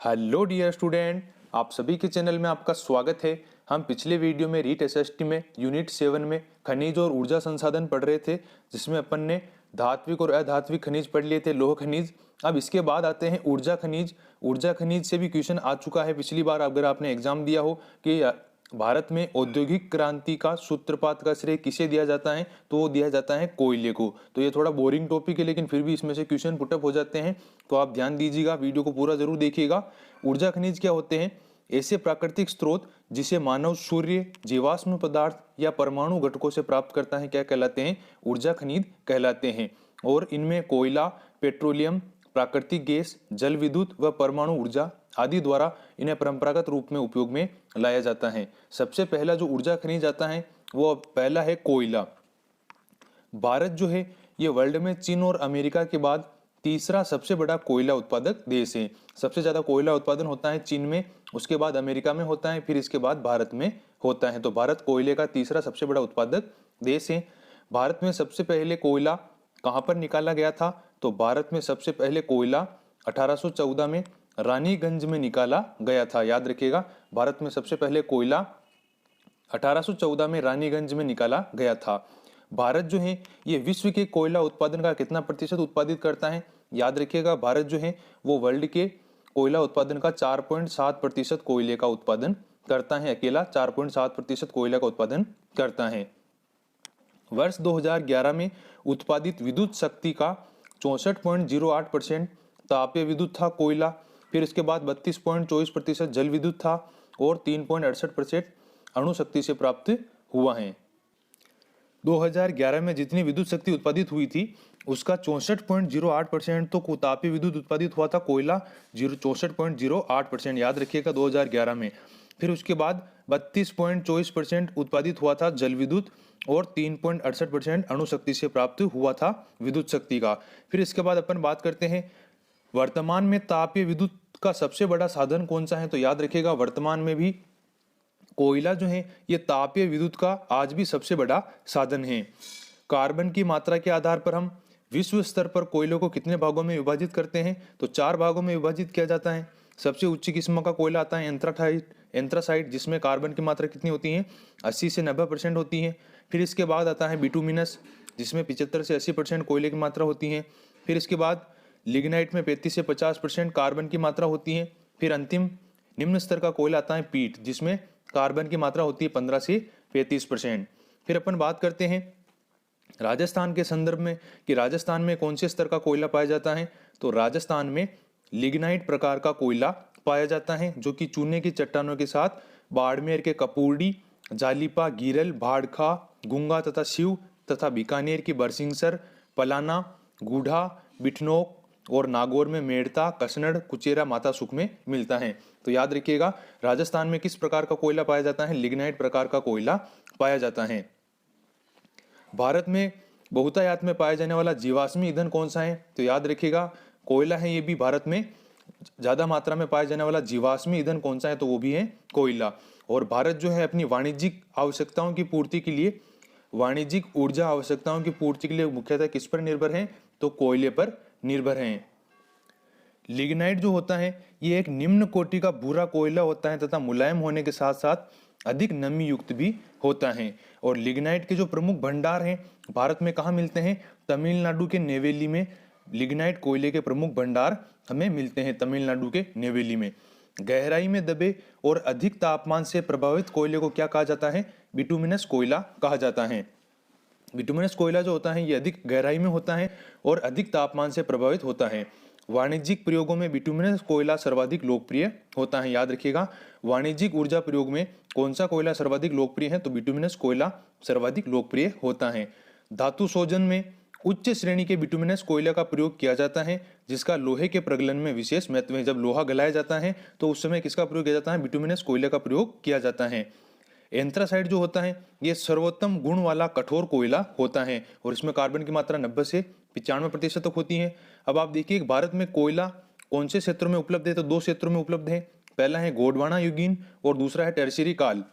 Hello dear student, आप सभी के चैनल में आपका स्वागत है। हम पिछले वीडियो में रीट एसएसटी में यूनिट 7 में खनिज और ऊर्जा संसाधन पढ़ रहे थे, जिसमें अपन ने धात्विक और अधात्विक खनिज पढ़ लिए थे, लोह खनिज। अब इसके बाद आते हैं ऊर्जा खनिज। ऊर्जा खनिज से भी क्वेश्चन आ चुका है पिछली बार, अगर आपने एग्जाम दिया हो कि भारत में औद्योगिक क्रांति का सूत्रपात का श्रेय किसे दिया जाता है, तो वो दिया जाता है कोयले को। तो ये थोड़ा बोरिंग टॉपिक है, लेकिन फिर भी इसमें से क्वेश्चन पुटअप हो जाते हैं, तो आप ध्यान दीजिएगा, वीडियो को पूरा जरूर देखिएगा। ऊर्जा खनिज क्या होते हैं? ऐसे प्राकृतिक स्रोत जिसे मानव सूर्य, जीवाश्म पदार्थ या परमाणु घटकों से प्राप्त करता है, क्या कहलाते हैं? ऊर्जा खनिज कहलाते हैं। और इनमें कोयला, पेट्रोलियम, प्राकृतिक गैस, जल विद्युत व परमाणु ऊर्जा आदि द्वारा इन्हें परंपरागत रूप में उपयोग में लाया जाता है। सबसे पहला जो ऊर्जा खनिज आता है वो पहला है कोयला। भारत जो है ये वर्ल्ड में चीन और अमेरिका के बाद तीसरा सबसे बड़ा कोयला उत्पादक देश है। सबसे ज्यादा कोयला उत्पादन होता है चीन में, उसके बाद अमेरिका में होता है, फिर इसके बाद भारत में होता है। तो भारत कोयले का तीसरा सबसे बड़ा उत्पादक देश है। भारत में सबसे पहले कोयला कहाँ पर निकाला गया था? तो भारत में सबसे पहले कोयला 1814 में रानीगंज में निकाला गया था। याद रखिएगा, भारत में सबसे पहले कोयला 1814 में रानीगंज में निकाला गया था। भारत जो है ये विश्व के कोयला उत्पादन का कितना प्रतिशत उत्पादित करता है? याद रखिएगा, भारत जो है वो वर्ल्ड के कोयला उत्पादन का 4.7% कोयले का उत्पादन करता है। अकेला 4.7% कोयला का उत्पादन करता है। वर्ष 2011 में उत्पादित विद्युत शक्ति का 64.08% तापीय विद्युत था कोयला, फिर इसके बाद 32.24% जल विद्युत था और 3.68% अणु शक्ति से प्राप्त हुआ है। 2011 में जितनी विद्युत शक्ति उत्पादित हुई थी उसका 64.08% तो तापीय विद्युत उत्पादित हुआ था, कोयला 64.08%। याद रखिएगा 2011 में। फिर उसके बाद 32.24% उत्पादित हुआ था जल विद्युत और 3.68% अणु शक्ति से प्राप्त हुआ था विद्युत शक्ति का। फिर इसके बाद अपन बात करते हैं वर्तमान में तापीय विद्युत का सबसे बड़ा साधन कौन सा है? तो याद रखिएगा, वर्तमान में भी कोयला जो है ये तापीय विद्युत का आज भी सबसे बड़ा साधन है। कार्बन की मात्रा के आधार पर हम विश्व स्तर पर कोयलों को कितने भागों में विभाजित करते हैं? तो 4 भागों में विभाजित किया जाता है। सबसे उच्च किस्म का कोयला आता है एंथ्रासाइट, जिसमें कार्बन की मात्रा कितनी होती है? 80 से 90% होती है। फिर इसके बाद आता है बिटुमिनस, जिसमें 75 से 80% कोयले की मात्रा होती है। फिर इसके बाद लिग्नाइट में 35 से 50% कार्बन की मात्रा होती है। फिर अंतिम निम्न स्तर का कोयला आता है पीट, जिसमें कार्बन की मात्रा होती है 15 से 35%। फिर अपन बात करते हैं राजस्थान के संदर्भ में कि राजस्थान में कौन से स्तर का कोयला पाया जाता है? तो राजस्थान में लिग्नाइट प्रकार का कोयला पाया जाता है, जो कि चूने की चट्टानों के साथ बाड़मेर के कपूरडी, जालिपा, गिरल, भाड़खा, गुंगा तथा शिव तथा बीकानेर की बरसिंगसर, पलाना, गूढ़ा, बिठनोक और नागौर में मेड़ता, कसनड़, कुचेरा, माता सुख में मिलता है। तो याद रखिएगा, राजस्थान में किस प्रकार का कोयला पाया जाता है? लिग्नाइट प्रकार का कोयला पाया जाता है। भारत में बहुतायत में पाया जाने वाला जीवाश्मी ईंधन कौन सा है? तो याद रखिएगा, कोयला है। ये भी भारत में ज्यादा मात्रा में पाया जाने वाला जीवाश्मी ईंधन कौन सा है? तो वो भी है कोयला। और भारत जो है अपनी वाणिज्यिक आवश्यकताओं की पूर्ति के लिए, वाणिज्यिक ऊर्जा आवश्यकताओं की पूर्ति के लिए मुख्यतः किस पर निर्भर है? तो कोयले पर निर्भर हैं। लिग्नाइट जो होता है ये एक निम्न कोटि का भूरा कोयला होता है तथा मुलायम होने के साथ साथ अधिक नमी युक्त भी होता है। और लिग्नाइट के जो प्रमुख भंडार हैं भारत में कहाँ मिलते हैं? तमिलनाडु के नेवेली में लिग्नाइट कोयले के प्रमुख भंडार हमें मिलते हैं, तमिलनाडु के नेवेली में। गहराई में दबे और अधिक तापमान से प्रभावित कोयले को क्या कहा जाता है? बिटुमिनस कोयला कहा जाता है। बिटुमिनस कोयला जो होता है ये अधिक गहराई में होता है और अधिक तापमान से प्रभावित होता है। वाणिज्यिक प्रयोगों में बिटुमिनस कोयला सर्वाधिक लोकप्रिय होता है। याद रखिएगा, वाणिज्यिक ऊर्जा प्रयोग में कौन सा कोयला सर्वाधिक लोकप्रिय है? तो बिटुमिनस कोयला सर्वाधिक लोकप्रिय होता है। धातु शोधन में उच्च श्रेणी के बिटुमिनस कोयला का प्रयोग किया जाता है, जिसका लोहे के प्रगलन में विशेष महत्व है। जब लोहा गलाया जाता है तो उस समय किसका प्रयोग किया जाता है? बिटुमिनस कोयले का प्रयोग किया जाता है। एंथ्रासाइट जो होता है ये सर्वोत्तम गुण वाला कठोर कोयला होता है और इसमें कार्बन की मात्रा 90 से 95% तक होती है। अब आप देखिए भारत में कोयला कौन से क्षेत्रों में उपलब्ध है? तो 2 क्षेत्रों में उपलब्ध है। पहला है गोंडवाना युगीन और दूसरा है टर्शियरी काल।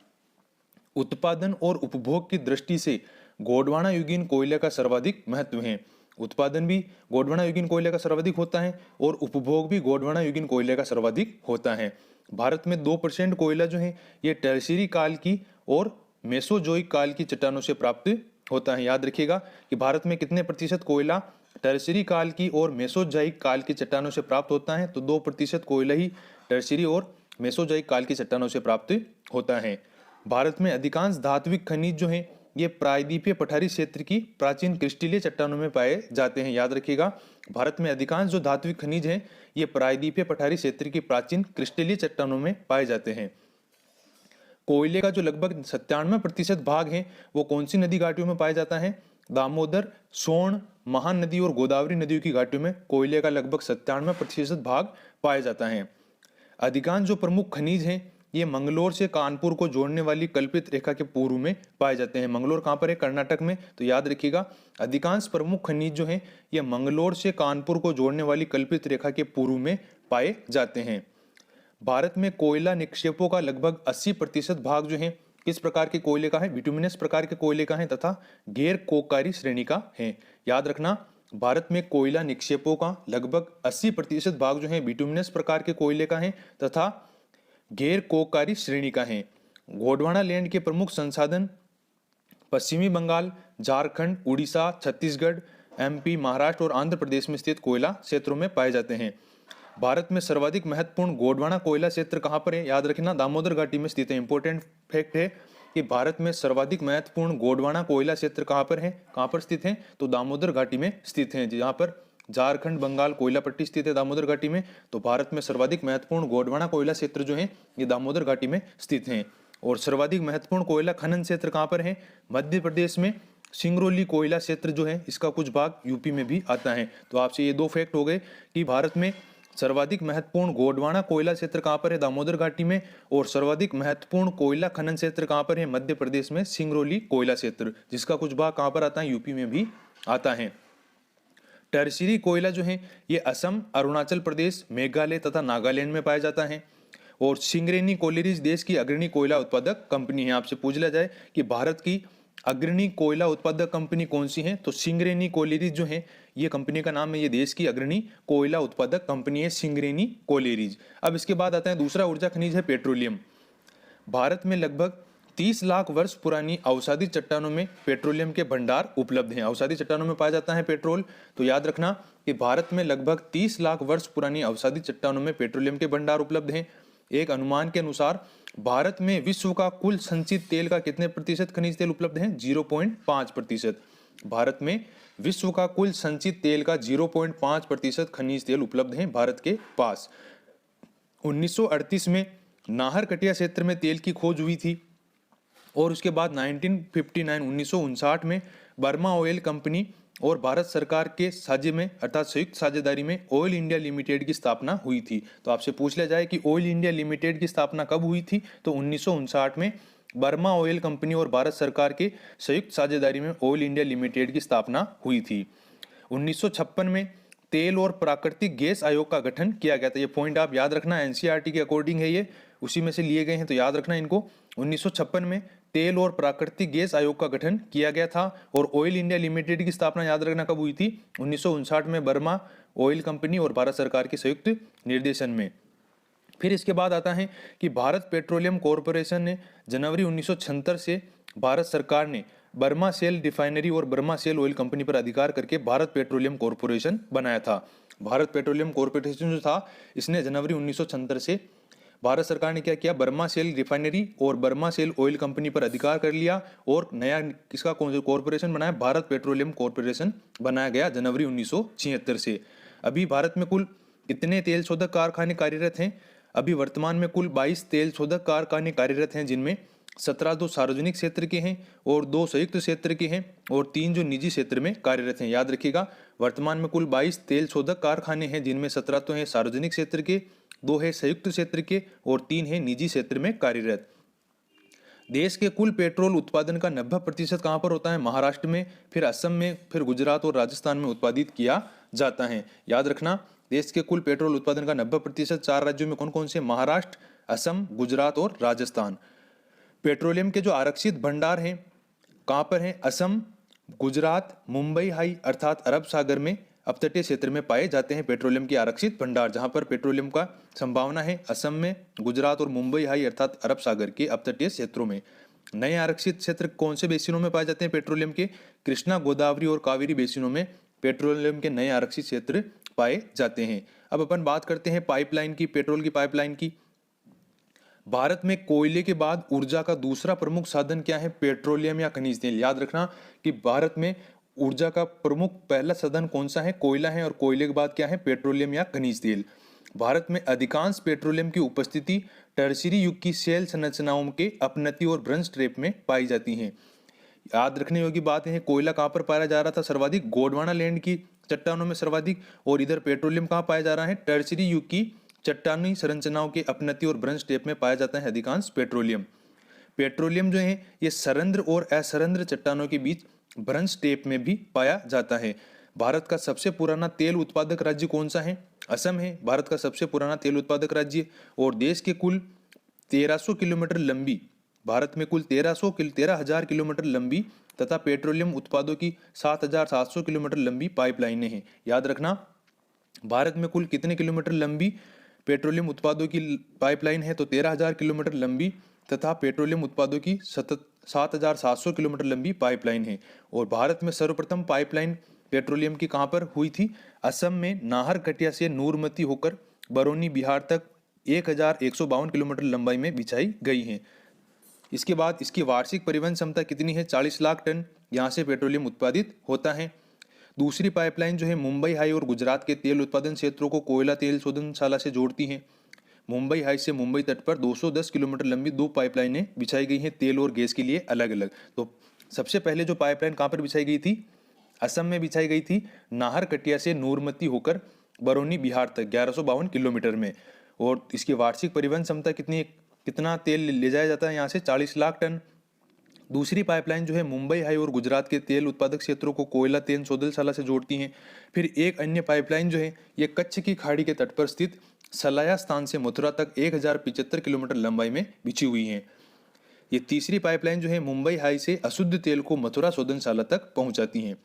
उत्पादन और उपभोग की दृष्टि से गोंडवाना युगीन कोयले का सर्वाधिक महत्व है। उत्पादन भी गोंडवाना यूगिन कोयले का सर्वाधिक होता है और उपभोग भी गोंडवाना यूगिन कोयले का सर्वाधिक होता है। भारत में 2% कोयला जो है ये टर्शियरी काल की और मेसोजोइक काल की चट्टानों से प्राप्त होता है। याद रखिएगा कि भारत में कितने प्रतिशत कोयला टर्शियरी काल की और मेसोजोइक काल की चट्टानों से प्राप्त होता है, तो 2% कोयला ही टर्शियरी और मेसोजोइक काल की चट्टानों से प्राप्त होता है। भारत में अधिकांश धात्विक खनिज जो है ये प्रायद्वीपीय पठारी क्षेत्र की प्राचीन क्रिस्टलीय चट्टानों में पाए जाते हैं। याद रखिएगा, भारत में अधिकांश जो धात्विक खनिज हैं ये प्रायद्वीपीय पठारी क्षेत्र की प्राचीन क्रिस्टलीय चट्टानों में पाए जाते हैं। कोयले का जो लगभग 97% भाग है वो कौन सी नदी घाटियों में पाया जाता है? दामोदर, सोन, महानदी और गोदावरी नदियों की घाटियों में कोयले का लगभग 97% भाग पाया जाता है। अधिकांश जो प्रमुख खनिज हैं ये मंगलोर से कानपुर को जोड़ने वाली कल्पित रेखा के पूर्व में पाए जाते हैं। मंगलोर कहाँ पर है? कर्नाटक में। तो याद रखिएगा, अधिकांश प्रमुख खनिज जो हैं ये मंगलोर से कानपुर को जोड़ने वाली कल्पित रेखा के पूर्व में पाए जाते हैं। भारत में कोयला निक्षेपों का लगभग 80% भाग जो है किस प्रकार के कोयले का है? बिटुमिनस प्रकार के कोयले का है तथा गैर कोककारी श्रेणी का है। याद रखना, भारत में कोयला निक्षेपों का लगभग 80% भाग जो है बिटुमिनस प्रकार के कोयले का है तथा गैर कोककारी श्रेणी का है। गोंडवाना लैंड के प्रमुख संसाधन पश्चिमी बंगाल, झारखंड, उड़ीसा, छत्तीसगढ़, एमपी, महाराष्ट्र और आंध्र प्रदेश में स्थित कोयला क्षेत्रों में पाए जाते हैं। भारत में सर्वाधिक महत्वपूर्ण गोंडवाना कोयला क्षेत्र कहाँ पर है? याद रखना, दामोदर घाटी में स्थित है। इंपॉर्टेंट फैक्ट है कि भारत में सर्वाधिक महत्वपूर्ण गोंडवाना कोयला क्षेत्र कहाँ पर है? कहाँ पर स्थित है? तो दामोदर घाटी में स्थित है। जहाँ पर झारखंड, बंगाल कोयला पट्टी स्थित है दामोदर घाटी में, तो भारत में सर्वाधिक महत्वपूर्ण गोंडवाना कोयला क्षेत्र जो है ये दामोदर घाटी में स्थित है। और सर्वाधिक महत्वपूर्ण कोयला खनन क्षेत्र कहाँ पर है? मध्य प्रदेश में सिंगरौली कोयला क्षेत्र जो है इसका कुछ भाग यूपी में भी आता है। तो आपसे ये 2 फैक्ट हो गए कि भारत में सर्वाधिक महत्वपूर्ण गोंडवाना कोयला क्षेत्र कहाँ पर है? दामोदर घाटी में। और सर्वाधिक महत्वपूर्ण कोयला खनन क्षेत्र कहाँ पर है? मध्य प्रदेश में सिंगरौली कोयला क्षेत्र, जिसका कुछ भाग कहाँ पर आता है? यूपी में भी आता है। टर्शियरी कोयला जो है ये असम, अरुणाचल प्रदेश, मेघालय तथा नागालैंड में पाया जाता है। और सिंगरेनी कोलेरीज देश की अग्रणी कोयला उत्पादक कंपनी है। आपसे पूछ लिया जाए कि भारत की अग्रणी कोयला उत्पादक कंपनी कौन सी है, तो सिंगरेनी कोलेरीज जो है ये कंपनी का नाम है। ये देश की अग्रणी कोयला उत्पादक कंपनी है, सिंगरेनी कोलेरीज। अब इसके बाद आता है दूसरा ऊर्जा खनिज है पेट्रोलियम। भारत में लगभग 30 लाख वर्ष पुरानी अवसादी चट्टानों में पेट्रोलियम के भंडार उपलब्ध हैं। अवसादी चट्टानों में पाया जाता है पेट्रोल। तो याद रखना कि भारत में लगभग 30 लाख वर्ष पुरानी अवसादी चट्टानों में पेट्रोलियम के भंडार उपलब्ध हैं। एक अनुमान के अनुसार भारत में विश्व का कुल संचित तेल का कितने प्रतिशत खनिज तेल उपलब्ध है? 0.5%। भारत में विश्व का कुल संचित तेल का 0.5% खनिज तेल उपलब्ध है भारत के पास। 1938 में नाहरकटिया क्षेत्र में तेल की खोज हुई थी और उसके बाद 1959 में बर्मा ऑयल कंपनी और भारत सरकार के साझे में अर्थात संयुक्त साझेदारी में ऑयल इंडिया लिमिटेड की स्थापना हुई थी। तो आपसे पूछ लिया जाए कि ऑयल इंडिया लिमिटेड की स्थापना कब हुई थी, तो 1959 में बर्मा ऑयल कंपनी और भारत सरकार के संयुक्त साझेदारी में ऑयल इंडिया लिमिटेड की स्थापना हुई थी। 1956 में तेल और प्राकृतिक गैस आयोग का गठन किया गया था। ये पॉइंट आप याद रखना, एनसीईआरटी के अकॉर्डिंग है, ये उसी में से लिए गए हैं, तो याद रखना इनको। 1956 में तेल और प्राकृतिक गैस आयोग का गठन किया गया था। और ऑयल इंडिया लिमिटेड की स्थापना याद रखना कब हुई थी? 1959 में बर्मा ऑयल कंपनी और भारत सरकार के संयुक्त निर्देशन में। फिर इसके बाद आता है कि भारत पेट्रोलियम कॉरपोरेशन ने जनवरी 1976 से भारत सरकार ने बर्मा सेल रिफाइनरी और बर्मा सेल ऑयल कंपनी पर अधिकार करके भारत पेट्रोलियम कॉरपोरेशन बनाया था। भारत पेट्रोलियम कॉरपोरेशन जो था इसने जनवरी 1976 से भारत सरकार ने क्या किया? बर्मा सेल रिफाइनरी और बर्मा सेल ऑयल कंपनी पर अधिकार कर लिया और नया किसका कॉरपोरेशन बनाया? भारत पेट्रोलियम कॉरपोरेशन बनाया गया जनवरी 1976 से। अभी भारत में कुल कितने तेल शोधक कारखाने कार्यरत हैं? अभी वर्तमान में कुल 22 तेल शोधक कारखाने कार्यरत हैं, जिनमें 17 तो सार्वजनिक क्षेत्र के हैं और 2 संयुक्त क्षेत्र के हैं और 3 जो निजी क्षेत्र में कार्यरत हैं। याद रखिएगा, वर्तमान में कुल 22 तेल शोधक कारखाने हैं, जिनमें 17 तो हैं सार्वजनिक क्षेत्र के, 2 है संयुक्त क्षेत्र के और 3 है निजी क्षेत्र में कार्यरत। देश के कुल पेट्रोल उत्पादन का 90% कहाँ पर होता है? महाराष्ट्र में, फिर असम में, फिर गुजरात और राजस्थान में उत्पादित किया जाता है। याद रखना, देश के कुल पेट्रोल उत्पादन का 90% 4 राज्यों में कौन कौन से? महाराष्ट्र, असम, गुजरात और राजस्थान। पेट्रोलियम के जो आरक्षित भंडार हैं कहाँ पर हैं? असम, गुजरात, मुंबई हाई अर्थात अरब सागर में अपतटीय क्षेत्र में पाए जाते हैं पेट्रोलियम के आरक्षित भंडार, जहां पर पेट्रोलियम का संभावना है। असम में, गुजरात और मुंबई हाई अर्थात अरब सागर के अपतटीय क्षेत्रों में। नए आरक्षित क्षेत्र कौन से बेसिनों में पाए जाते हैं पेट्रोलियम के? कृष्णा, गोदावरी और कावेरी बेसिनों में पेट्रोलियम के नए आरक्षित क्षेत्र पाए जाते हैं। अब अपन बात करते हैं पाइपलाइन की, पेट्रोल की पाइपलाइन की। भारत में कोयले के बाद ऊर्जा का दूसरा प्रमुख साधन क्या है? पेट्रोलियम या खनिज तेल। याद रखना कि भारत में ऊर्जा का प्रमुख पहला साधन कौन सा है? कोयला है, और कोयले के बाद क्या है? पेट्रोलियम या खनिज तेल। भारत में अधिकांश पेट्रोलियम की उपस्थिति टर्शियरी युग की शेल संरचनाओं के अपनति और भ्रंश ट्रेप में पाई जाती है। याद रखने योग्य बात है, कोयला कहाँ पर पाया जा रहा था सर्वाधिक? गोंडवाना लैंड की चट्टानों में सर्वाधिक। और इधर पेट्रोलियम कहाँ पाया जा रहा है? टर्शियरी युग की चट्टानी संरचनाओं के अपनति और भ्रंश टेप में पाया जाता है अधिकांश पेट्रोलियम। पेट्रोलियम जो है ये सरंध्र और असरंध्र चट्टानों के बीच भ्रंश टेप में भी पाया जाता है। भारत का सबसे पुराना तेल उत्पादक राज्य कौन सा है? असम है भारत का सबसे पुराना तेल उत्पादक राज्य। और देश के कुल 1300 किलोमीटर लंबी, भारत में कुल 13,000 किलोमीटर लंबी तथा पेट्रोलियम उत्पादों की 7,700 किलोमीटर लंबी पाइपलाइनें हैं। याद रखना, भारत में कुल कितने किलोमीटर लंबी पेट्रोलियम उत्पादों की पाइपलाइन है? तो 13,000 किलोमीटर लंबी तथा पेट्रोलियम उत्पादों की 7,700 किलोमीटर लंबी पाइपलाइन है। और भारत में सर्वप्रथम पाइपलाइन पेट्रोलियम की कहाँ पर हुई थी? असम में नाहरकटिया से नूरमती होकर बरौनी बिहार तक 1,152 किलोमीटर लंबाई में बिछाई गई है। इसके बाद इसकी वार्षिक परिवहन क्षमता कितनी है? 40 लाख टन यहाँ से पेट्रोलियम उत्पादित होता है। दूसरी पाइपलाइन जो है मुंबई हाई और गुजरात के तेल उत्पादन क्षेत्रों को कोयला तेल शोधनशाला से जोड़ती है। मुंबई हाई से मुंबई तट पर 210 किलोमीटर लंबी 2 पाइपलाइनें बिछाई गई हैं तेल और गैस के लिए अलग अलग। तो सबसे पहले जो पाइपलाइन कहाँ पर बिछाई गई थी? असम में बिछाई गई थी, नाहरकटिया से नूरमती होकर बरौनी बिहार तक 1152 किलोमीटर में। और इसकी वार्षिक परिवहन क्षमता कितना तेल ले जाया जाता है यहाँ से? 40 लाख टन। दूसरी पाइपलाइन जो है मुंबई हाई और गुजरात के तेल उत्पादक क्षेत्रों को कोयला तेल शोधनशाला से जोड़ती हैं। फिर एक अन्य पाइपलाइन जो है ये कच्छ की खाड़ी के तट पर स्थित सलाया स्थान से मथुरा तक 1075 किलोमीटर लंबाई में बिछी हुई है। ये तीसरी पाइपलाइन जो है मुंबई हाई से अशुद्ध तेल को मथुरा शोधनशाला तक पहुंचाती है।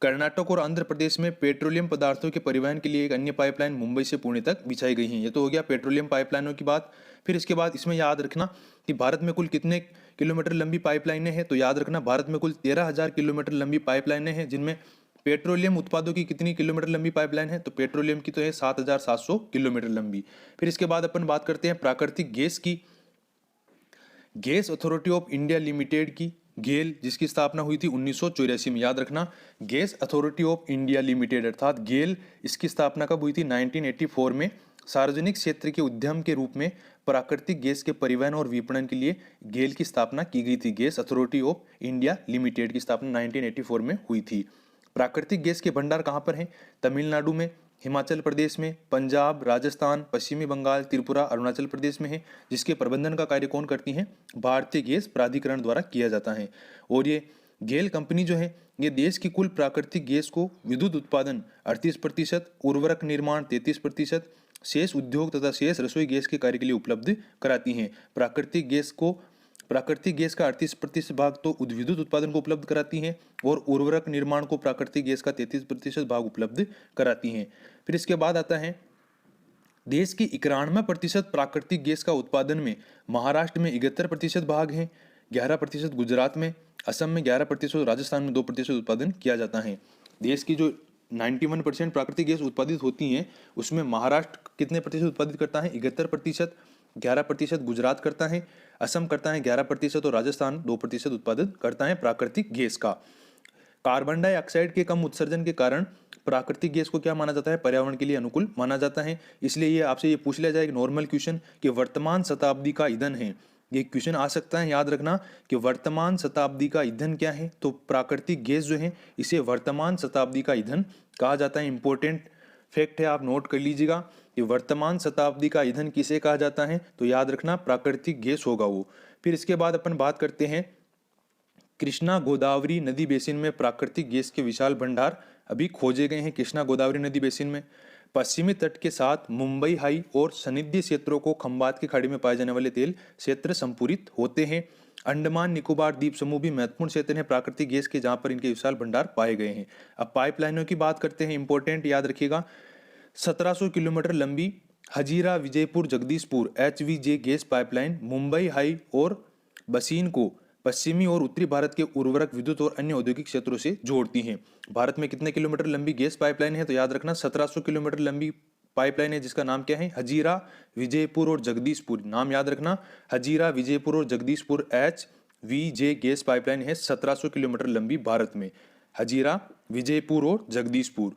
कर्नाटक और आंध्र प्रदेश में पेट्रोलियम पदार्थों के परिवहन के लिए एक अन्य पाइपलाइन मुंबई से पुणे तक बिछाई गई है। ये तो हो गया पेट्रोलियम पाइपलाइनों की बात। फिर इसके बाद इसमें याद रखना कि भारत में कुल कितने किलोमीटर लंबी पाइपलाइनें हैं? तो याद रखना भारत में कुल 13,000 किलोमीटर लंबी पाइपलाइनें हैं, जिनमें पेट्रोलियम उत्पादों की कितनी किलोमीटर लंबी पाइपलाइन है? तो पेट्रोलियम की तो है 7,700 किलोमीटर लंबी। फिर इसके बाद अपन बात करते हैं प्राकृतिक गैस की। Gas authority of India limited की, गेल, जिसकी स्थापना हुई थी 1984 में। याद रखना, gas authority of India limited अर्थात गेल, इसकी स्थापना कब हुई थी? 1984 में। सार्वजनिक क्षेत्र के उद्यम के रूप में प्राकृतिक गैस के परिवहन और विपणन के लिए गेल की स्थापना की गई थी। Gas authority of India limited की स्थापना 1984 में हुई थी। प्राकृतिक गैस के भंडार कहाँ पर हैं? तमिलनाडु में, हिमाचल प्रदेश में, पंजाब, राजस्थान, पश्चिमी बंगाल, त्रिपुरा, अरुणाचल प्रदेश में है। जिसके प्रबंधन का कार्य कौन करती है? भारतीय गैस प्राधिकरण द्वारा किया जाता है। और ये गेल कंपनी जो है ये देश की कुल प्राकृतिक गैस को विद्युत उत्पादन 38%, उर्वरक निर्माण 33%, शेष उद्योग तथा शेष रसोई गैस के कार्य के लिए उपलब्ध कराती हैं। प्राकृतिक गैस का 38% भाग तो विद्युत उत्पादन को उपलब्ध कराती हैं और उर्वरक निर्माण को प्राकृतिक गैस का 33% भाग उपलब्ध कराती हैं। फिर इसके बाद आता है देश की 91% प्राकृतिक गैस का उत्पादन में महाराष्ट्र में 71% भाग है, 11% गुजरात में, असम में 11%, राजस्थान में 2% उत्पादन किया जाता है। देश की जो 91% प्राकृतिक गैस उत्पादित होती हैं उसमें महाराष्ट्र कितने प्रतिशत उत्पादित करता है? 71%, 11% गुजरात करता है, असम करता है 11% और राजस्थान 2% उत्पादन करता है प्राकृतिक गैस का। कार्बन डाइऑक्साइड के कम उत्सर्जन के कारण प्राकृतिक गैस को क्या माना जाता है? पर्यावरण के लिए अनुकूल माना जाता है। इसलिए ये आपसे ये पूछ लिया जाए एक नॉर्मल क्वेश्चन कि वर्तमान शताब्दी का ईंधन है, ये क्वेश्चन आ सकता है। याद रखना कि वर्तमान शताब्दी का ईंधन क्या है? तो प्राकृतिक गैस जो है इसे वर्तमान शताब्दी का ईंधन कहा जाता है। इंपॉर्टेंट फैक्ट है, आप नोट कर लीजिएगा कि वर्तमान शताब्दी का ईंधन किसे कहा जाता है? तो याद रखना प्राकृतिक गैस होगा वो। फिर इसके बाद अपन बात करते हैं कृष्णा गोदावरी नदी बेसिन में प्राकृतिक गैस के विशाल भंडार अभी खोजे गए हैं। कृष्णा गोदावरी नदी बेसिन में पश्चिमी तट के साथ मुंबई हाई और सनिध्य क्षेत्रों को खंबात की खाड़ी में पाए जाने वाले तेल क्षेत्र संपूरित होते हैं। अंडमान निकोबार द्वीप समूह भी महत्वपूर्ण क्षेत्र है प्राकृतिक गैस के, जहां पर इनके विशाल भंडार पाए गए हैं। अब पाइपलाइनों की बात करते हैं, इंपॉर्टेंट याद रखिएगा। 1700 किलोमीटर लंबी Hazira Vijaypur Jagdishpur HVJ gas pipeline Mumbai high और बसीन को पश्चिमी और उत्तरी भारत के उर्वरक, विद्युत और अन्य औद्योगिक क्षेत्रों से जोड़ती हैं। भारत में कितने किलोमीटर लंबी गैस पाइपलाइन है, तो याद रखना 1700 किलोमीटर लंबी पाइपलाइन है, जिसका नाम क्या है, हजीरा विजयपुर और जगदीशपुर। नाम याद रखना, हजीरा विजयपुर और जगदीशपुर HVJ गैस पाइपलाइन है 1700 किलोमीटर लंबी भारत में, हजीरा विजयपुर और जगदीशपुर।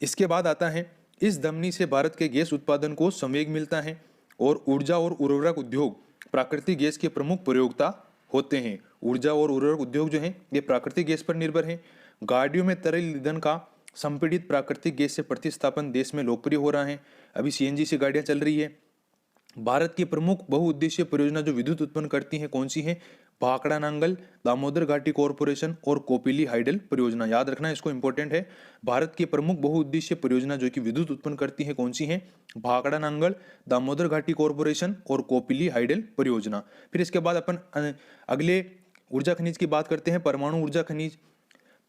इसके बाद आता है, इस धमनी से भारत के गैस उत्पादन को संवेग मिलता है और ऊर्जा और उर्वरक उद्योग प्राकृतिक गैस के प्रमुख प्रयोक्ता होते हैं। ऊर्जा और उर्वरक उद्योग जो हैं ये प्राकृतिक गैस पर निर्भर हैं। गाड़ियों में तरल ईंधन का संपीड़ित प्राकृतिक गैस से प्रतिस्थापन देश में लोकप्रिय हो रहा है। अभी CNG से गाड़ियां चल रही है। भारत की प्रमुख बहुउद्देशीय परियोजना जो विद्युत उत्पन्न करती हैं कौन सी है, भाखड़ा नांगल, दामोदर घाटी कॉरपोरेशन और कोपिली हाइडल परियोजना। याद रखना, इसको इंपॉर्टेंट है। भारत की प्रमुख बहुउद्देशीय परियोजना जो कि विद्युत उत्पन्न करती है कौन सी है, भाखड़ा नांगल, दामोदर घाटी कॉरपोरेशन और कोपिली हाइडल परियोजना। फिर इसके बाद अपन अगले ऊर्जा खनिज की बात करते हैं, परमाणु ऊर्जा खनिज।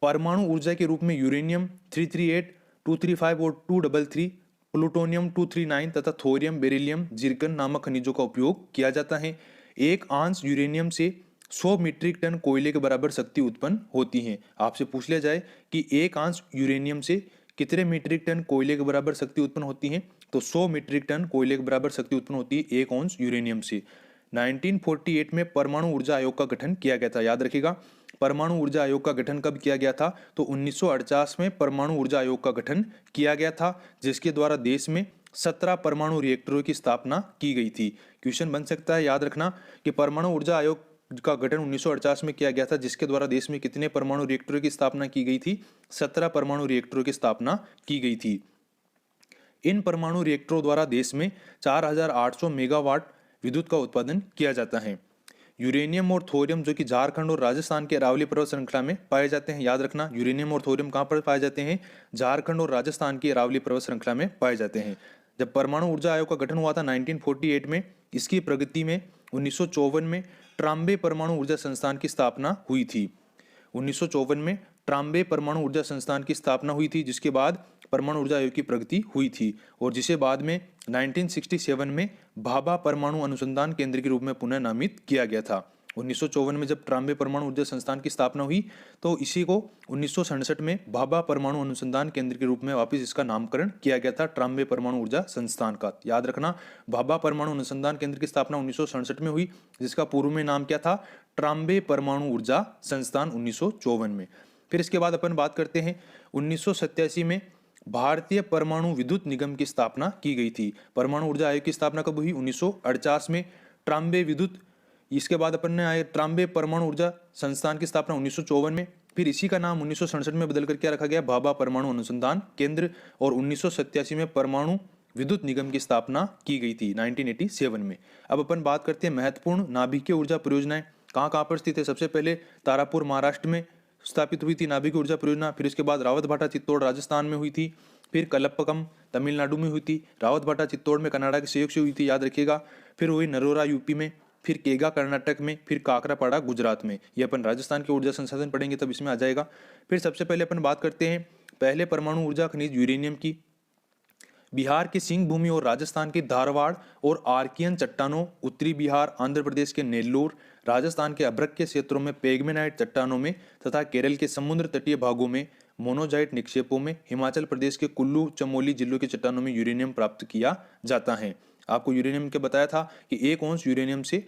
परमाणु ऊर्जा के रूप में यूरेनियम 338, 235 और 233, प्लूटोनियम 239 तथा थोरियम, बेरिलियम, जिरकन नामक खनिजों का उपयोग किया जाता है। एक आंश यूरेनियम से 100 मीट्रिक टन कोयले के बराबर शक्ति उत्पन्न होती है। आपसे पूछ लिया जाए कि एक आंश यूरेनियम से कितने मीट्रिक टन कोयले के बराबर शक्ति उत्पन्न होती है, तो 100 मीट्रिक टन कोयले के बराबर शक्ति उत्पन्न होती है एक आंश यूरेनियम से। 1948 में परमाणु ऊर्जा आयोग का गठन किया गया था। याद रखिएगा, परमाणु ऊर्जा आयोग का गठन कब किया गया था, तो 1948 में परमाणु ऊर्जा आयोग का गठन किया गया था, जिसके द्वारा देश में 17 परमाणु रिएक्टरों की स्थापना की गई थी। क्वेश्चन बन सकता है, याद रखना कि परमाणु ऊर्जा आयोग का गठन 1948 में किया गया था, जिसके द्वारा देश में कितने परमाणु रिएक्टरों की स्थापना की गई थी, 17 परमाणु रिएक्टरों की स्थापना की गई थी। इन परमाणु रिएक्टरों द्वारा देश में 4800 मेगावाट विद्युत का उत्पादन किया जाता है। यूरेनियम और थोरियम जो कि झारखंड और राजस्थान के अरावली पर्वत श्रृंखला में पाए जाते हैं। याद रखना, यूरेनियम और थोरियम कहाँ पर पाए जाते हैं, झारखंड और राजस्थान की अरावली पर्वत श्रृंखला में पाए जाते हैं। जब परमाणु ऊर्जा आयोग का गठन हुआ था 1948 में, इसकी प्रगति में 1954 में ट्राम्बे परमाणु ऊर्जा संस्थान की स्थापना हुई थी। 1954 में ट्राम्बे परमाणु ऊर्जा संस्थान की स्थापना हुई थी, जिसके बाद परमाणु ऊर्जा आयोग की प्रगति हुई थी और जिसे बाद में 1967 में भाभा परमाणु अनुसंधान केंद्र के रूप में पुनः नामित किया गया था। 1954 में जब ट्राम्बे परमाणु ऊर्जा संस्थान की स्थापना हुई तो इसी को 1967 में भाभा परमाणु अनुसंधान केंद्र के रूप में वापस इसका नामकरण किया गया था, ट्राम्बे परमाणु ऊर्जा संस्थान का। याद रखना, भाभा परमाणु अनुसंधान केंद्र की स्थापना 1967 में हुई, जिसका पूर्व में नाम क्या था, ट्राम्बे परमाणु ऊर्जा संस्थान 1954 में। फिर इसके बाद अपन बात करते हैं 1987 में भारतीय परमाणु विद्युत निगम की स्थापना की गई थी। परमाणु ऊर्जा आयोग की स्थापना कब हुई, 1948 में। ट्राम्बे विद्युत, इसके बाद अपन ने आए ट्राम्बे परमाणु ऊर्जा संस्थान की स्थापना 1954 में। फिर इसी का नाम 1967 में बदल कर क्या रखा गया, भाभा परमाणु अनुसंधान केंद्र, और 1987 में परमाणु विद्युत निगम की स्थापना की गई थी 1987 में। अब अपन बात करते हैं महत्वपूर्ण नाभिकीय ऊर्जा परियोजनाएं कहाँ कहाँ पर स्थित है। सबसे पहले तारापुर महाराष्ट्र में स्थापित हुई थी नाभिकीय ऊर्जा परियोजना। फिर इसके बाद रावतभाटा चित्तौड़ राजस्थान में हुई थी। फिर कलपकम तमिलनाडु में हुई थी। रावतभाटा चित्तौड़ में कनाडा के सहयोग से हुई थी, याद रखिएगा। फिर हुई नरोरा यूपी में, फिर केगा कर्नाटक में, फिर काकरापाड़ा गुजरात में। ये अपन राजस्थान के ऊर्जा संसाधन पढ़ेंगे तब इसमें आ जाएगा। फिर सबसे पहले अपन बात करते हैं पहले परमाणु ऊर्जा खनिज यूरेनियम की। बिहार के सिंह भूमि और राजस्थान के धारवाड़ और आर्कियन चट्टानों, उत्तरी बिहार, आंध्र प्रदेश के नेल्लोर, राजस्थान के अभ्रक के क्षेत्रों में पेगमेनाइट चट्टानों में तथा केरल के समुद्र तटीय भागों में मोनोजाइट निक्षेपों में, हिमाचल प्रदेश के कुल्लू चमोली जिलों के चट्टानों में यूरेनियम प्राप्त किया जाता है। आपको यूरेनियम के बताया था कि एक औंस यूरेनियम से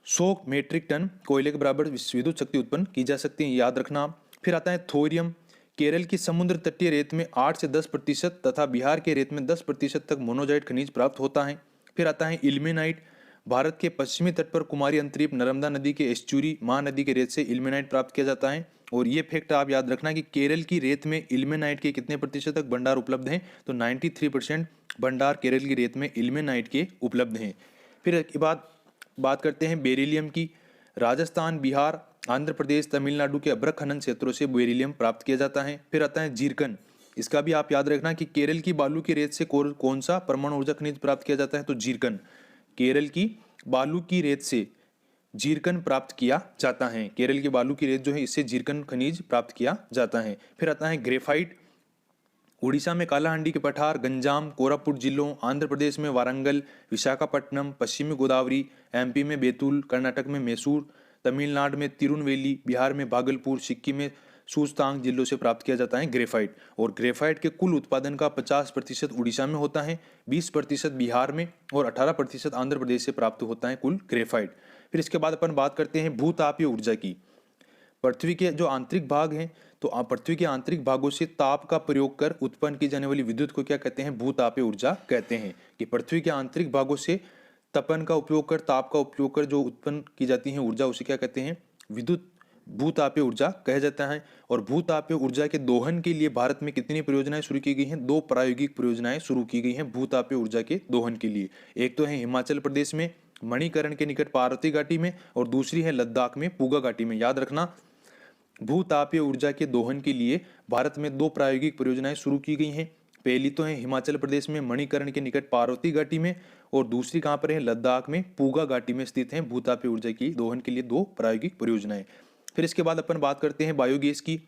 100 मीट्रिक टन कोयले के बराबर विद्युत शक्ति उत्पन्न की जा सकती है, याद रखना। फिर आता है थोरियम। केरल की समुद्र तटीय रेत में 8 से 10% तथा बिहार के रेत में 10% तक मोनोजाइट खनिज प्राप्त होता है। फिर आता है इल्मेनाइट। भारत के पश्चिमी तट पर कुमारी अंतरीप, नर्मदा नदी के एस्चुरी, महानदी के रेत से इल्मेनाइट प्राप्त किया जाता है। और ये फैक्ट आप याद रखना कि केरल की रेत में इल्मेनाइट के कितने प्रतिशत तक भंडार उपलब्ध हैं, तो 93% भंडार केरल की रेत में इल्मेनाइट के उपलब्ध हैं। फिर इसके बाद बात करते हैं बेरिलियम की। राजस्थान, बिहार, आंध्र प्रदेश, तमिलनाडु के अभ्रक खनन क्षेत्रों से बेरिलियम प्राप्त किया जाता है। फिर आता है जीरकन। इसका भी आप याद रखना कि केरल की बालू की रेत से कौन सा परमाणु ऊर्जा खनिज प्राप्त किया जाता है, तो जीरकन। केरल की बालू की रेत से जीरकन प्राप्त किया जाता है। केरल की बालू की रेत जो है इससे जीरकन खनिज प्राप्त किया जाता है। फिर आता है ग्रेफाइट। उड़ीसा में कालाहांडी के पठार, गंजाम, कोरापुट जिलों, आंध्र प्रदेश में वारंगल, विशाखापट्टनम, पश्चिमी गोदावरी, एमपी में बैतूल, कर्नाटक में मैसूर, तमिलनाडु में तिरुनवेली, बिहार में भागलपुर, सिक्किम में सूचतांग जिलों से प्राप्त किया जाता है ग्रेफाइट। और ग्रेफाइट के कुल उत्पादन का 50% उड़ीसा में होता है, 20% बिहार में और 18% आंध्र प्रदेश से प्राप्त होता है कुल ग्रेफाइट। फिर इसके बाद अपन बात करते हैं भूतापीय ऊर्जा की। पृथ्वी के जो आंतरिक भाग हैं, तो पृथ्वी के आंतरिक भागों से ताप का प्रयोग कर उत्पन्न की जाने वाली विद्युत को क्या कहते हैं? भूतापीय ऊर्जा कहते हैं। कि पृथ्वी के आंतरिक भागों से तपन का उपयोग कर, ताप का उपयोग कर जो उत्पन्न की जाती है ऊर्जा, उसे क्या कहते हैं? विद्युत भूतापीय ऊर्जा कहा जाता है। और भूतापीय ऊर्जा के दोहन के लिए भारत में कितनी परियोजनाएं शुरू की गई हैं? 2 प्रायोगिक परियोजनाएं शुरू की गई हैं भूतापीय ऊर्जा के दोहन के लिए। एक तो है हिमाचल प्रदेश में मणिकरण के निकट पार्वती घाटी में, और दूसरी है लद्दाख में पूगा घाटी में। याद रखना, भूतापीय ऊर्जा के दोहन के लिए भारत में 2 प्रायोगिक परियोजनाएं शुरू की गई हैं। पहली तो है हिमाचल प्रदेश में मणिकरण के निकट पार्वती घाटी में, और दूसरी कहां पर है? लद्दाख में पूगा घाटी में स्थित है भूतापीय ऊर्जा की दोहन के लिए 2 प्रायोगिक परियोजनाएं। फिर इसके बाद अपन बात करते हैं बायोगैस की।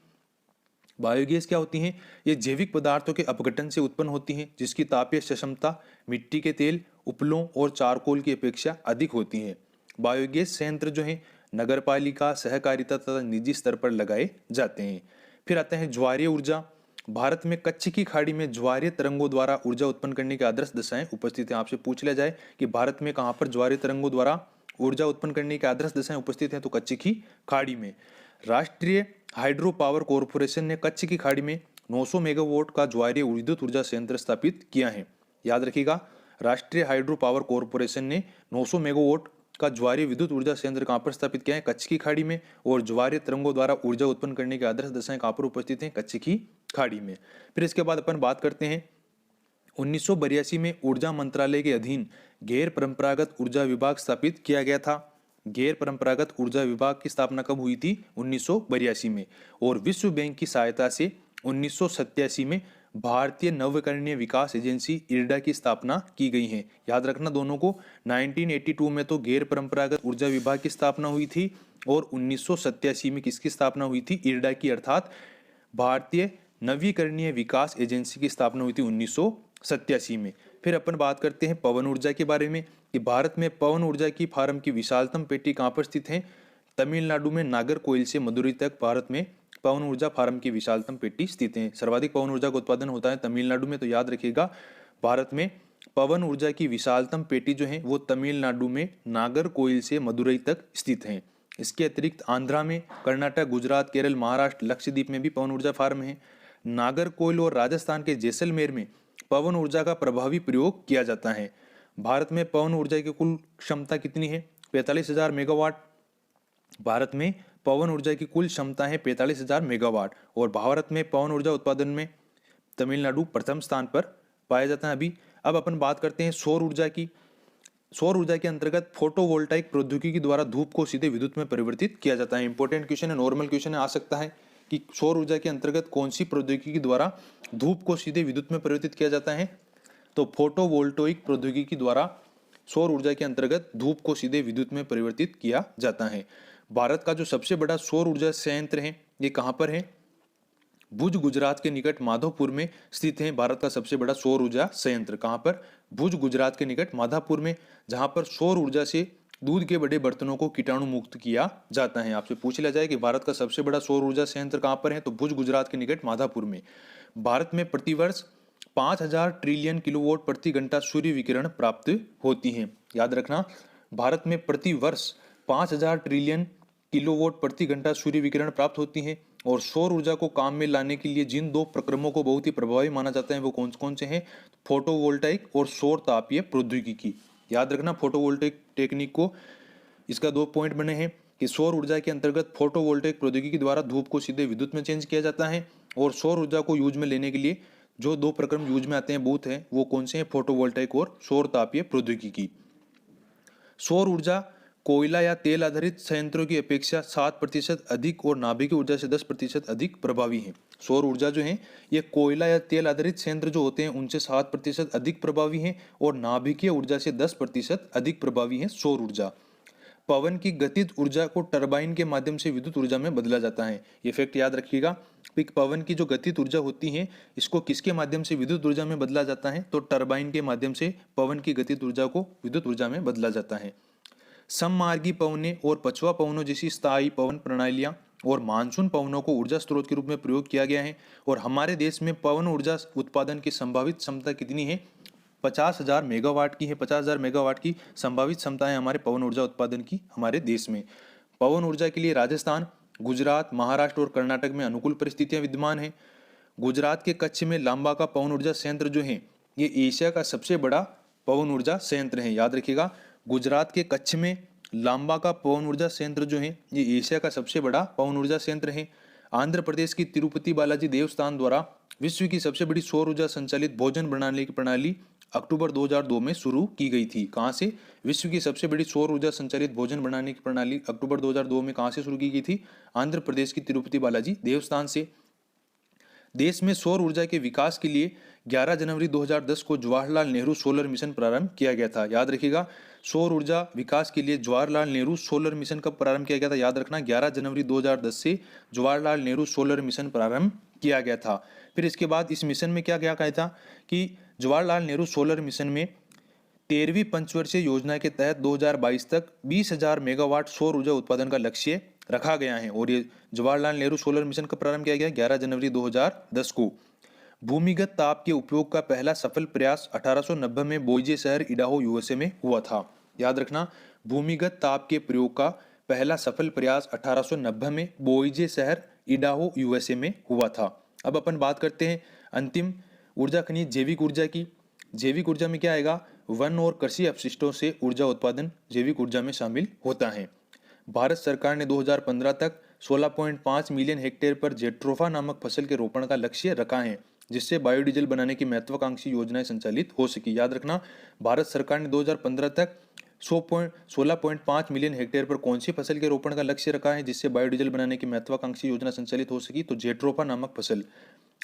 बायोगैस क्या होती हैं? ये जैविक पदार्थों के अपघटन से उत्पन्न होती हैं, जिसकी तापीय क्षमता मिट्टी के तेल, उपलों और चारकोल की अपेक्षा अधिक होती है। बायोगैस संयंत्र जो है नगरपालिका, सहकारिता तथा निजी स्तर पर लगाए जाते हैं। फिर आता है ज्वारीय ऊर्जा। भारत में कच्छ की खाड़ी में ज्वारीय तरंगों द्वारा ऊर्जा उत्पन्न करने की आदर्श दशाएं उपस्थित हैं। आपसे पूछ लिया जाए कि भारत में कहां पर ज्वारीय तरंगों द्वारा ऊर्जा उत्पन्न करने की आदर्श दशाएं उपस्थित हैं, तो कच्छ की खाड़ी में। राष्ट्रीय हाइड्रो पावर कॉरपोरेशन ने कच्छ की खाड़ी में 900 मेगावाट का ज्वारीय विद्युत ऊर्जा संयंत्र स्थापित किया है। याद रखिएगा, राष्ट्रीय हाइड्रो पावर कॉरपोरेशन ने 900 मेगावाट का ज्वारीय विद्युत ऊर्जा संयंत्र कहां पर स्थापित किया है? कच्छ की खाड़ी में। और ज्वारीय तरंगों द्वारा ऊर्जा उत्पन्न करने की आदर्श दशाएं कहां पर उपस्थित हैं? कच्छ की खाड़ी में। फिर इसके बाद अपन बात करते हैं 1982 में ऊर्जा मंत्रालय के अधीन गैर परंपरागत ऊर्जा विभाग स्थापित किया गया था। गैर परंपरागत ऊर्जा विभाग की स्थापना कब हुई थी? 1982 में। और विश्व बैंक की सहायता से 1987 में भारतीय नवीकरणीय विकास एजेंसी इरडा की स्थापना की गई है। याद रखना दोनों को, 1982 में तो गैर परंपरागत ऊर्जा विभाग की स्थापना हुई थी, और 1987 में किसकी स्थापना हुई थी? इरडा की, अर्थात भारतीय नवीकरणीय विकास एजेंसी की स्थापना हुई थी 1987 में। फिर अपन बात करते हैं पवन ऊर्जा के बारे में कि भारत में पवन ऊर्जा की फार्म की विशालतम पेटी कहां पर स्थित है? तमिलनाडु में नागरकोइल से मदुरई तक भारत में पवन ऊर्जा फार्म की विशालतम पेटी स्थित है। सर्वाधिक पवन ऊर्जा का उत्पादन होता है तमिलनाडु में। तो याद रखिएगा, भारत में पवन ऊर्जा की विशालतम पेटी जो है वो तमिलनाडु में नागरकोइल से मदुरई तक स्थित है। इसके अतिरिक्त आंध्रा में, कर्नाटक, गुजरात, केरल, महाराष्ट्र, लक्षद्वीप में भी पवन ऊर्जा फार्म है। नागरकोइल और राजस्थान के जैसलमेर में पवन ऊर्जा का प्रभावी प्रयोग किया जाता है। भारत में पवन ऊर्जा की कुल क्षमता कितनी है? 45,000 मेगावाट। भारत में पवन ऊर्जा की कुल क्षमता है 45,000 मेगावाट। और भारत में पवन ऊर्जा उत्पादन में तमिलनाडु प्रथम स्थान पर पाया जाता है अभी। अब अपन बात करते हैं सौर ऊर्जा की। सौर ऊर्जा के अंतर्गत फोटोवोल्टाइक प्रौद्योगिकी द्वारा धूप को सीधे विद्युत में परिवर्तित किया जाता है। इंपॉर्टेंट क्वेश्चन है, नॉर्मल क्वेश्चन आ सकता है कि सौर ऊर्जा के अंतर्गत कौन सी प्रौद्योगिकी द्वारा धूप को सीधे विद्युत में परिवर्तित किया जाता है? तो फोटोवोल्टाइक प्रौद्योगिकी द्वारा सौर ऊर्जा के अंतर्गत धूप को सीधे विद्युत में परिवर्तित किया जाता है। भारत का जो सबसे बड़ा सौर ऊर्जा संयंत्र है ये कहां पर है? भुज, गुजरात के निकट माधवपुर में स्थित है भारत का सबसे बड़ा सौर ऊर्जा संयंत्र। कहां पर? भुज, गुजरात के निकट माधापुर में, जहां पर सौर ऊर्जा से दूध के बड़े बर्तनों को कीटाणु मुक्त किया जाता है। आपसे पूछ लिया जाए कि भारत का सबसे बड़ा सौर ऊर्जा संयंत्र कहां पर है? तो भुज, गुजरात के निकट माधापुर में। भारत में प्रतिवर्ष 5,000 ट्रिलियन किलोवाट प्रति घंटा सूर्य विकिरण प्राप्त होती है। याद रखना, भारत में प्रतिवर्ष 5,000 ट्रिलियन किलोवाट प्रति घंटा सूर्य विकिरण प्राप्त होती है। और सौर ऊर्जा को काम में लाने के लिए जिन 2 प्रक्रमों को बहुत ही प्रभावी माना जाता है वो कौन कौन से हैं? फोटोवोल्टाइक और सौर तापीय प्रौद्योगिकी। याद रखना, फोटोवोल्टाइक टेक्निक को, इसका 2 पॉइंट बने हैं कि सौर ऊर्जा के अंतर्गत फोटोवोल्टाइक प्रौद्योगिकी द्वारा धूप को सीधे विद्युत में चेंज किया जाता है। और सौर ऊर्जा को यूज में लेने के लिए जो 2 प्रक्रम यूज में आते हैं बूथ हैं वो कौन से हैं? फोटोवोल्टाइक और सौर तापीय प्रौद्योगिकी। सौर ऊर्जा कोयला या तेल आधारित संयंत्रों की अपेक्षा 7% अधिक और नाभिकीय ऊर्जा से 10% अधिक प्रभावी है। सौर ऊर्जा जो है ये कोयला या तेल आधारित संयंत्र जो होते हैं उनसे 7% अधिक प्रभावी है, और नाभिकीय ऊर्जा से 10% अधिक प्रभावी है सौर ऊर्जा। पवन की गतिज ऊर्जा को टरबाइन के माध्यम से विद्युत ऊर्जा में बदला जाता है। ये फैक्ट याद रखिएगा कि पवन की जो गतिज ऊर्जा होती है इसको किसके माध्यम से विद्युत ऊर्जा में बदला जाता है, तो टरबाइन के माध्यम से पवन की गतिज ऊर्जा को विद्युत ऊर्जा में बदला जाता है। सममार्गी पवनें और पछुआ पवनों जैसी स्थायी पवन प्रणालियां और मानसून पवनों को ऊर्जा स्रोत के रूप में प्रयोग किया गया है। और हमारे देश में पवन ऊर्जा उत्पादन की संभावित क्षमता कितनी है, 50,000 मेगावाट की है। 50,000 मेगावाट की संभावित क्षमता है हमारे पवन ऊर्जा उत्पादन की हमारे देश में। पवन ऊर्जा के लिए राजस्थान, गुजरात, महाराष्ट्र और कर्नाटक में अनुकूल परिस्थितियां विद्यमान हैं। गुजरात के कच्छ में लांबा का पवन ऊर्जा संयंत्र जो है ये एशिया का सबसे बड़ा पवन ऊर्जा संयंत्र है। याद रखिएगा, गुजरात के कच्छ में लांबा का पवन ऊर्जा संयंत्र जो है ये एशिया का सबसे बड़ा पवन ऊर्जा संयंत्र है। आंध्र प्रदेश की तिरुपति बालाजी देवस्थान द्वारा विश्व की सबसे बड़ी सौर ऊर्जा संचालित भोजन प्रणाली अक्टूबर 2002 में शुरू की गई थी। कहां से? विश्व की सबसे बड़ी सौर ऊर्जा संचालित भोजन बनाने की प्रणाली अक्टूबर 2002 में कहां से शुरू की गई थी? आंध्र प्रदेश की तिरुपति बालाजी देवस्थान से। देश में सौर ऊर्जा के विकास के लिए 11 जनवरी 2010 को जवाहरलाल नेहरू सोलर मिशन प्रारंभ किया गया था। याद रखिएगा, सौर ऊर्जा विकास के लिए जवाहरलाल नेहरू सोलर मिशन कब प्रारंभ किया गया था? याद रखना, 11 जनवरी 2010 से जवाहरलाल नेहरू सोलर मिशन प्रारंभ किया गया था। फिर इसके बाद इस मिशन में क्या क्या कहा था कि जवाहरलाल नेहरू सोलर मिशन में 13वीं पंचवर्षीय योजना के तहत 2022 तक 20,000 मेगावाट सौर ऊर्जा उत्पादन का लक्ष्य रखा गया है। और ये जवाहरलाल नेहरू सोलर मिशन का प्रारंभ किया गया 11 जनवरी 2010 को। भूमिगत ताप के उपयोग का पहला सफल प्रयास 1890 में बोइजे शहर इडाहो यूएसए में हुआ था। याद रखना, भूमिगत ताप के प्रयोग का पहला सफल प्रयास 1890 में बोइजे शहर इडाहो यूएसए में हुआ था। अब अपन बात करते हैं अंतिम ऊर्जा खनिज जैविक ऊर्जा की। जैविक ऊर्जा में क्या आएगा? वन और कृषि अपशिष्टों से ऊर्जा उत्पादन जैविक ऊर्जा में शामिल होता है। भारत सरकार ने 2015 तक 16.5 मिलियन हेक्टेयर पर जेट्रोफा नामक फसल के रोपण का लक्ष्य रखा है, जिससे बायोडीजल बनाने की महत्वाकांक्षी योजनाएं संचालित हो सकी। याद रखना, भारत सरकार ने 2015 तक 16.5 मिलियन हेक्टेयर पर कौन सी फसल के रोपण का लक्ष्य रखा है जिससे बायोडीजल बनाने की महत्वाकांक्षी योजना संचालित हो सकी? तो जेट्रोफा नामक फसल।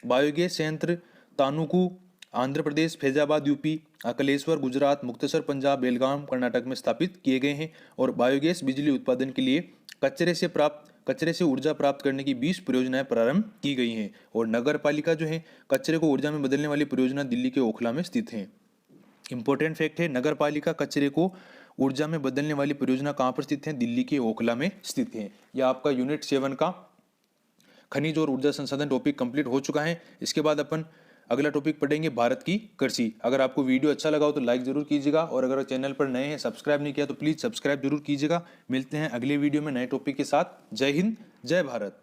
बायोगैस संयंत्र तानुकू आंध्र प्रदेश, फैजाबाद यूपी, अकलेश्वर गुजरात, मुक्तसर पंजाब, बेलगाम कर्नाटक में स्थापित किए गए हैं। और बायोगैस बिजली उत्पादन के लिए कचरे से ऊर्जा प्राप्त करने की 20 परियोजनाएं प्रारंभ की गई हैं। और नगर पालिका जो है कचरे को ऊर्जा में बदलने वाली परियोजना दिल्ली के ओखला में स्थित है। इंपॉर्टेंट फैक्ट है, नगर पालिका कचरे को ऊर्जा में बदलने वाली परियोजना कहाँ पर स्थित है? दिल्ली के ओखला में स्थित है। यह आपका यूनिट 7 का खनिज और ऊर्जा संसाधन टॉपिक कंप्लीट हो चुका है। इसके बाद अपन अगला टॉपिक पढ़ेंगे भारत की कृषि। अगर आपको वीडियो अच्छा लगा हो तो लाइक जरूर कीजिएगा, और अगर चैनल पर नए हैं सब्सक्राइब नहीं किया तो प्लीज सब्सक्राइब जरूर कीजिएगा। मिलते हैं अगले वीडियो में नए टॉपिक के साथ। जय हिंद, जय भारत।